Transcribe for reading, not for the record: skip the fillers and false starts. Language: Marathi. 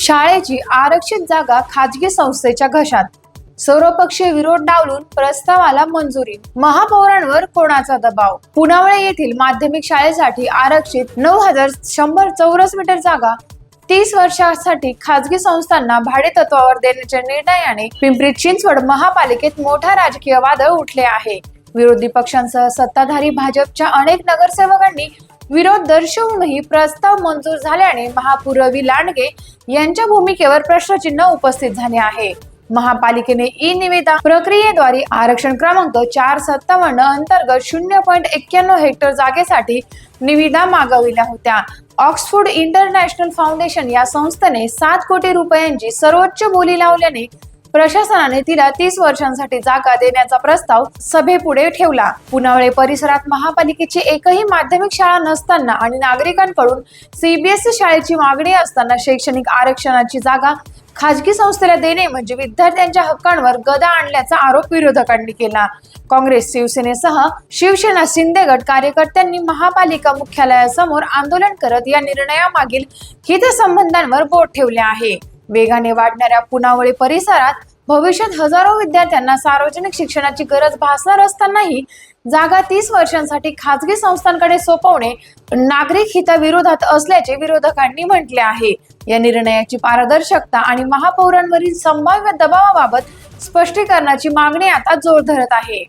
शाळेची आरक्षित जागा खाजगी संस्थेच्या घशात, सर्वपक्षीय विरोध डावलून प्रस्तावाला मंजुरी, महापौरांवर कोणाचा दबाव? पुनावळे येथील माध्यमिक शाळेसाठी आरक्षित 9100 चौरस मीटर जागा 30 वर्षांसाठी खाजगी संस्थांना भाडेतत्वावर देण्याच्या निर्णयाने पिंपरी चिंचवड महापालिकेत मोठा राजकीय वादळ उठले आहे. विरोधी पक्षांसह सत्ताधारी भाजपच्या अनेक नगरसेवकांनी विरोध दर्शवूनही प्रस्ताव मंजूर झाल्याने महापौर रवी लांडगे यांच्या भूमिकेवर प्रश्नचिन्ह उपस्थित झाले आहे. महापालिकेने ई निविदा प्रक्रियेद्वारे आरक्षण क्रमांक 457 अंतर्गत 0.91 हेक्टर जागेसाठी निविदा मागविल्या होत्या. ऑक्सफोर्ड इंटरनॅशनल फाउंडेशन या संस्थेने 7 कोटी रुपयांची सर्वोच्च बोली लावल्याने प्रशासनाने तिला 30 वर्षांसाठी जागा देण्याचा प्रस्ताव सभेपुढे ठेवला. पुनावळे परिसरात महापालिकेची एकही माध्यमिक शाळा नसताना आणि नागरिकांकडून सीबीएसई शाळेची मागणी असताना शैक्षणिक आरक्षणाची जागा खाजगी संस्थेला देणे म्हणजे विद्यार्थ्यांच्या हक्कांवर गदा आणल्याचा आरोप विरोधकांनी केला. काँग्रेस, शिवसेनेसह शिवसेना शिंदे गट कार्यकर्त्यांनी महापालिका मुख्यालयासमोर आंदोलन करत या निर्णयामागील हितसंबंधांवर बोट ठेवले आहे. वेगाने वाढणाऱ्या पुनावळे परिसरात भविष्यात हजारो विद्यार्थ्यांना सार्वजनिक शिक्षणाची गरज भासणार असतानाही जागा 30 वर्षांसाठी खाजगी संस्थांकडे सोपवणे नागरिक हिताविरोधात असल्याचे विरोधकांनी म्हटले आहे. या निर्णयाची पारदर्शकता आणि महापौरांवरील संभाव्य दबावाबाबत स्पष्टीकरणाची मागणी आता जोर धरत आहे.